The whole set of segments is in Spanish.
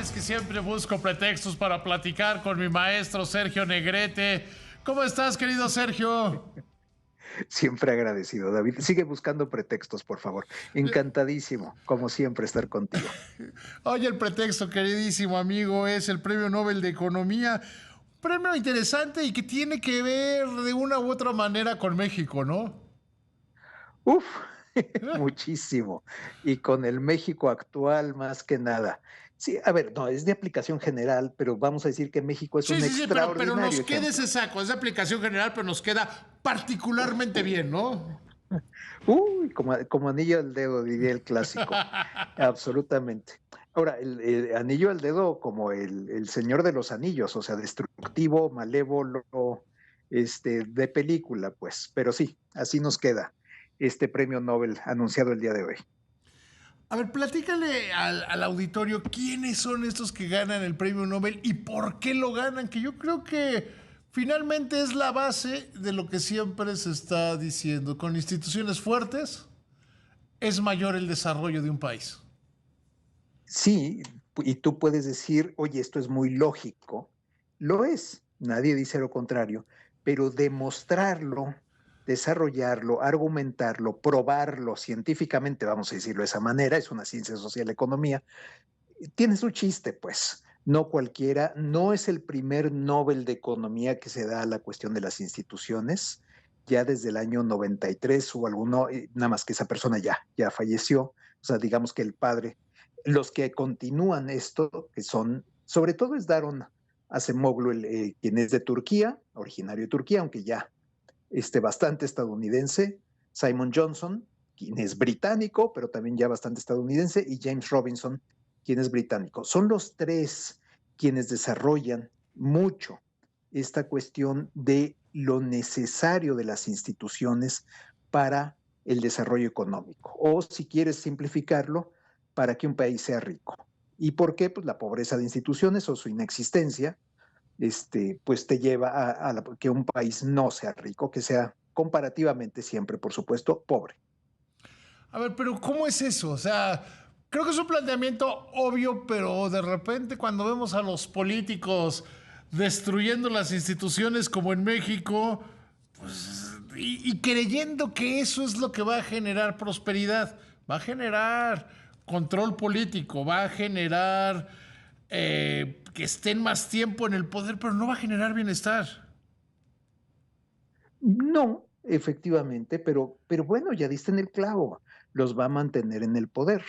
sabes que siempre busco pretextos para platicar con mi maestro Sergio Negrete. ¿Cómo estás, querido Sergio? Siempre agradecido, David. Sigue buscando pretextos, por favor. Encantadísimo, como siempre, estar contigo. Oye, el pretexto, queridísimo amigo, es el Premio Nobel de Economía. Un premio interesante y que tiene que ver de una u otra manera con México, ¿no? Uf, muchísimo. Y con el México actual, más que nada. Sí, a ver, no, es de aplicación general, pero vamos a decir que México es Sí, un sí, sí, pero nos extraordinario queda ejemplo. ese saco, es de aplicación general, pero nos queda particularmente bien, ¿no? Uy, como anillo al dedo, diría el clásico. Absolutamente. Ahora, el anillo al dedo como el señor de los anillos, o sea, destructivo, malévolo, de película, pues. Pero sí, así nos queda este premio Nobel anunciado el día de hoy. A ver, platícale al auditorio quiénes son estos que ganan el premio Nobel y por qué lo ganan, que yo creo que finalmente es la base de lo que siempre se está diciendo. Con instituciones fuertes es mayor el desarrollo de un país. Sí, y tú puedes decir, oye, esto es muy lógico. Lo es, nadie dice lo contrario, pero demostrarlo, desarrollarlo, argumentarlo, probarlo científicamente, vamos a decirlo de esa manera, es una ciencia social economía, tiene su chiste, pues. No cualquiera, no es el primer Nobel de Economía que se da a la cuestión de las instituciones. Ya desde el año 93 o alguno, nada más que esa persona ya falleció. O sea, digamos que el padre. Los que continúan esto, que son, sobre todo es Daron Acemoglu, quien es de Turquía, originario de Turquía, aunque ya bastante estadounidense. Simon Johnson, quien es británico, pero también ya bastante estadounidense, y James Robinson, quien es británico. Son los tres quienes desarrollan mucho esta cuestión de lo necesario de las instituciones para el desarrollo económico, o si quieres simplificarlo, para que un país sea rico. ¿Y por qué? Pues la pobreza de instituciones o su inexistencia, pues te lleva a que un país no sea rico, que sea comparativamente siempre, por supuesto, pobre. A ver, pero ¿cómo es eso? O sea, creo que es un planteamiento obvio, pero de repente cuando vemos a los políticos destruyendo las instituciones como en México, y creyendo que eso es lo que va a generar prosperidad, va a generar control político, va a generar que estén más tiempo en el poder, pero no va a generar bienestar. No, efectivamente, pero bueno, ya diste en el clavo, los va a mantener en el poder.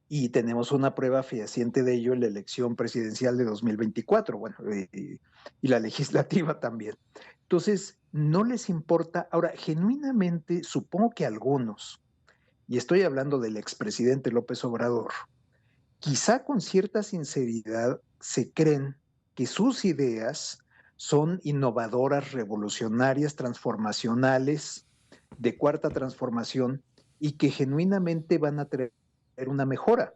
Y tenemos una prueba fehaciente de ello en la elección presidencial de 2024, bueno, y la legislativa también. Entonces, no les importa. Ahora, genuinamente, supongo que algunos, y estoy hablando del expresidente López Obrador, quizá con cierta sinceridad se creen que sus ideas son innovadoras, revolucionarias, transformacionales, de cuarta transformación, y que genuinamente van a traer una mejora,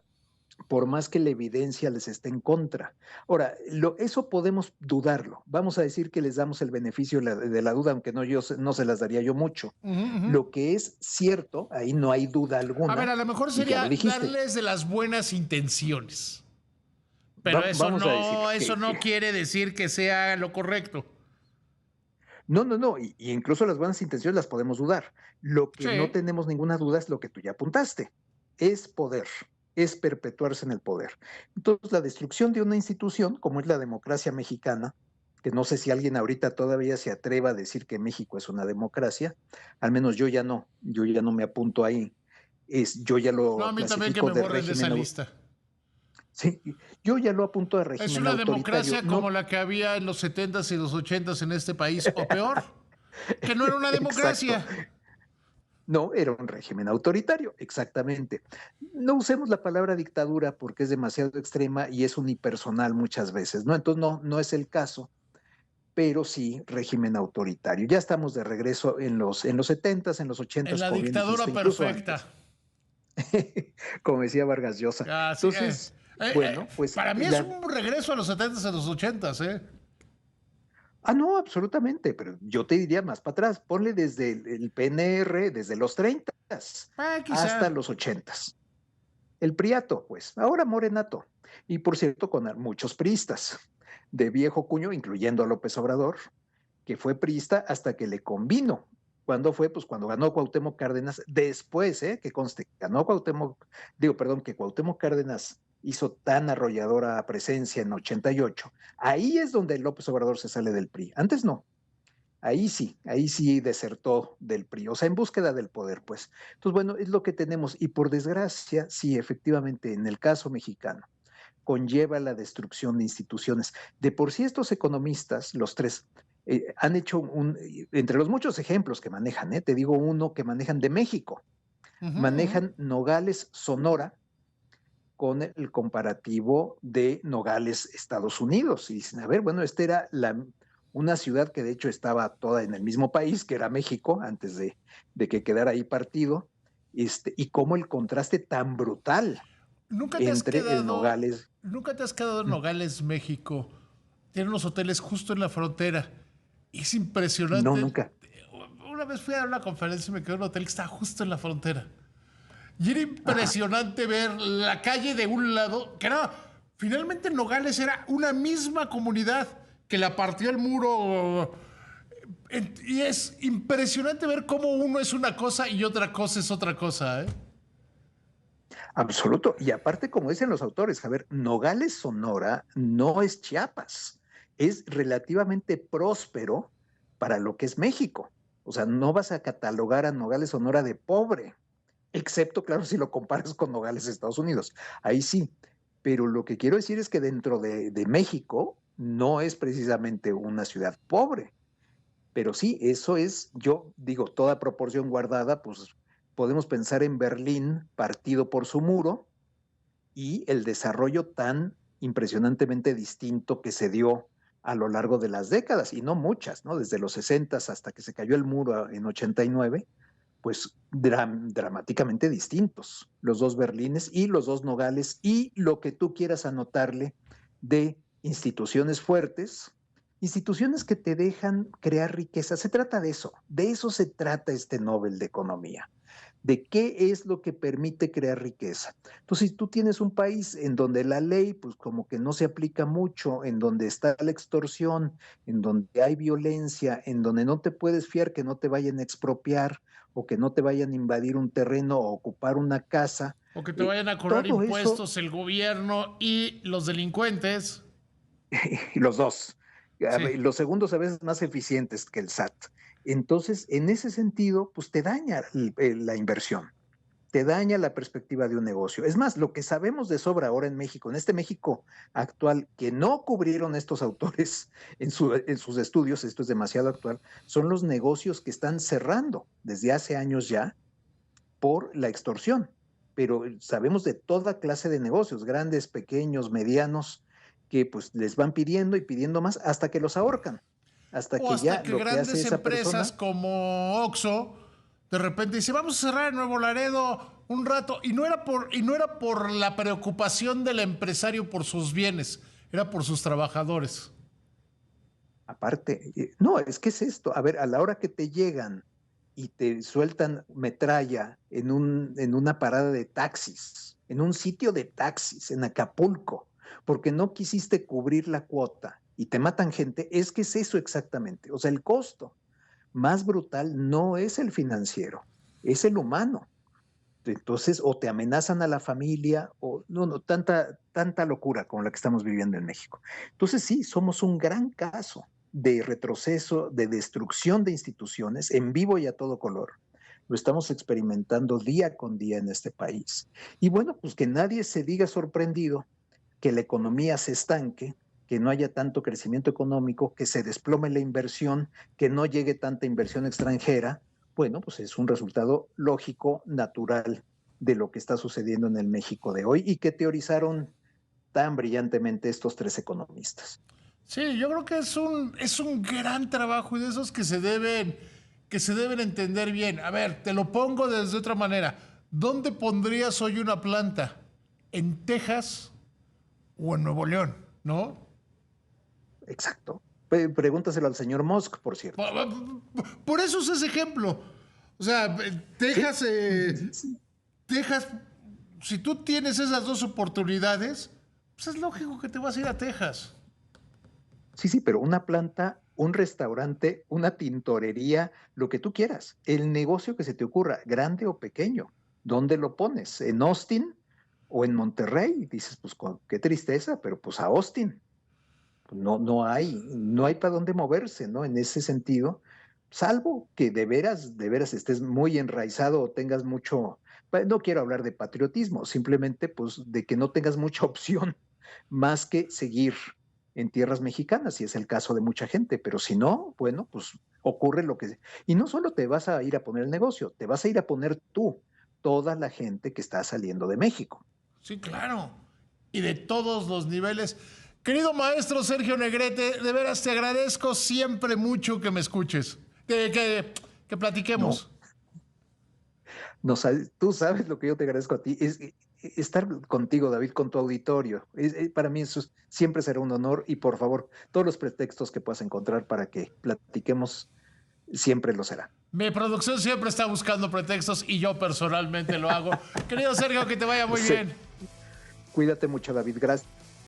por más que la evidencia les esté en contra. Ahora, eso podemos dudarlo. Vamos a decir que les damos el beneficio de la duda, aunque no se las daría yo mucho. Uh -huh, uh -huh. Lo que es cierto, ahí no hay duda A ver, alguna, a lo mejor y ya lo sería dijiste. darles de las buenas intenciones. Pero Vamos a decir eso no quiere decir que sea lo correcto. no, no, no, y incluso las buenas intenciones las podemos dudar. Lo que no Sí. tenemos ninguna duda es lo que tú ya apuntaste, es poder, es perpetuarse en el poder. Entonces, la destrucción de una institución, como es la democracia mexicana, que no sé si alguien ahorita todavía se atreva a decir que México es una democracia, al menos yo ya no me apunto ahí, yo ya No, a lo mí también que clasifico me de borren de esa régimen, lista. sí, yo ya lo apunto de Es régimen una autoritario, democracia como no, la que había en los 70s y los 80s en este país, o peor, que no era una exacto. democracia. No, era un régimen autoritario, exactamente. No usemos la palabra dictadura porque es demasiado extrema y es unipersonal muchas veces, ¿no? Entonces no es el caso, pero sí régimen autoritario. Ya estamos de regreso en los 70s, en los En 80s, la como bien dijiste, dictadura incluso perfecta. antes, como decía Vargas Llosa. Así, Entonces, bueno, pues para mí es un regreso a los 70s y los 80s, ¿eh? no, absolutamente, pero yo te diría más para atrás, ponle desde el PNR, desde los 30 Ah, quizá. hasta los 80. el priato, pues, ahora morenato. Y por cierto, con muchos priistas de viejo cuño, incluyendo a López Obrador, que fue priista hasta que le convino. ¿Cuándo fue? Pues cuando ganó Cuauhtémoc Cárdenas, después, que conste, ganó Cuauhtémoc, digo, perdón, que Cuauhtémoc Cárdenas hizo tan arrolladora presencia en 88, ahí es donde López Obrador se sale del PRI. Antes no, ahí sí desertó del PRI, o sea, en búsqueda del poder, pues. Entonces, bueno, es lo que tenemos. Y por desgracia, sí, efectivamente, en el caso mexicano, conlleva la destrucción de instituciones. De por sí estos economistas, los tres, han hecho entre los muchos ejemplos que manejan, te digo uno que manejan de México, manejan Nogales, Sonora, con el comparativo de Nogales, Estados Unidos. Y dicen, a ver, bueno, esta era una ciudad que de hecho estaba toda en el mismo país, que era México, antes de que quedara ahí partido, y cómo el contraste tan brutal ¿Nunca te has entre el quedado, Nogales. nunca te has quedado en Nogales, México? Tiene unos hoteles justo en la frontera. Es No, impresionante. nunca. Una vez fui a una conferencia y me quedé en un hotel que estaba justo en la frontera. Y era Ajá. impresionante ver la calle de un lado, que era, finalmente Nogales era una misma comunidad que la partió el muro. Y es impresionante ver cómo uno es una cosa y otra cosa es otra cosa, ¿eh? Absoluto. Y aparte, como dicen los autores, a ver, Nogales, Sonora no es Chiapas, es relativamente próspero para lo que es México. O sea, no vas a catalogar a Nogales, Sonora de pobre, excepto, claro, si lo comparas con Nogales, Estados Unidos. Ahí sí. Pero lo que quiero decir es que dentro de México no es precisamente una ciudad pobre. Pero sí, eso es, yo digo, toda proporción guardada, pues podemos pensar en Berlín partido por su muro y el desarrollo tan impresionantemente distinto que se dio a lo largo de las décadas, y no muchas, ¿no? Desde los 60 hasta que se cayó el muro en 89, pues dramáticamente distintos, los dos Berlines y los dos Nogales, y lo que tú quieras anotarle de instituciones fuertes, instituciones que te dejan crear riqueza. Se trata de eso se trata este Nobel de Economía, de qué es lo que permite crear riqueza. Entonces, si tú tienes un país en donde la ley, pues como que no se aplica mucho, en donde está la extorsión, en donde hay violencia, en donde no te puedes fiar que no te vayan a expropiar o que no te vayan a invadir un terreno o ocupar una casa, O que te vayan a cobrar todo eso, impuestos el gobierno y los delincuentes. los dos, Sí. los segundos a veces más eficientes que el SAT. Entonces, en ese sentido, pues te daña la inversión, te daña la perspectiva de un negocio. Es más, lo que sabemos de sobra ahora en México, en este México actual, que no cubrieron estos autores en sus estudios, esto es demasiado actual, son los negocios que están cerrando desde hace años ya por la extorsión. Pero sabemos de toda clase de negocios, grandes, pequeños, medianos, que pues les van pidiendo y pidiendo más hasta que los ahorcan, hasta O que hasta ya que lo que hace grandes esa empresas persona. como Oxxo de repente dice, vamos a cerrar Nuevo Laredo un rato. Y no era por la preocupación del empresario por sus bienes, era por sus trabajadores. Aparte, no, es que es esto. A ver, a la hora que te llegan y te sueltan metralla en una parada de taxis, en un sitio de taxis, en Acapulco, porque no quisiste cubrir la cuota y te matan gente, es que es eso exactamente. O sea, el costo más brutal no es el financiero, es el humano. Entonces, o te amenazan a la familia, o no, tanta locura como la que estamos viviendo en México. Entonces, sí, somos un gran caso de retroceso, de destrucción de instituciones en vivo y a todo color. Lo estamos experimentando día con día en este país. Y bueno, pues que nadie se diga sorprendido que la economía se estanque, que no haya tanto crecimiento económico, que se desplome la inversión, que no llegue tanta inversión extranjera. Bueno, pues es un resultado lógico, natural de lo que está sucediendo en el México de hoy y que teorizaron tan brillantemente estos tres economistas. Sí, yo creo que es un gran trabajo y de esos que se deben entender bien. A ver, te lo pongo desde otra manera. ¿Dónde pondrías hoy una planta? ¿En Texas o en Nuevo León? ¿No? Exacto. Pregúntaselo al señor Musk, por cierto. Por eso es ese ejemplo. O sea, Sí, Texas, Texas si tú tienes esas dos oportunidades, pues es lógico que te vas a ir a Texas. Sí, sí, pero una planta, un restaurante, una tintorería, lo que tú quieras, el negocio que se te ocurra, grande o pequeño, ¿dónde lo pones? ¿En Austin o en Monterrey? Dices, pues qué tristeza, pero pues a Austin. No hay para dónde moverse, ¿no? En ese sentido, salvo que de veras estés muy enraizado o tengas mucho, no quiero hablar de patriotismo, simplemente pues de que no tengas mucha opción más que seguir en tierras mexicanas, y es el caso de mucha gente, pero si no, bueno, pues ocurre lo que... Y no solo te vas a ir a poner el negocio, te vas a ir a poner tú, toda la gente que está saliendo de México. Sí, claro. Y de todos los niveles. Querido maestro Sergio Negrete, de veras te agradezco siempre mucho que me escuches, que No, platiquemos. no sabes, tú sabes lo que yo te agradezco a ti, es estar contigo, David, con tu auditorio. Para mí eso siempre será un honor y por favor, todos los pretextos que puedas encontrar para que platiquemos, siempre lo será. Mi producción siempre está buscando pretextos y yo personalmente lo hago. Querido Sergio, que te vaya muy Sí. bien. Cuídate mucho, David. Gracias.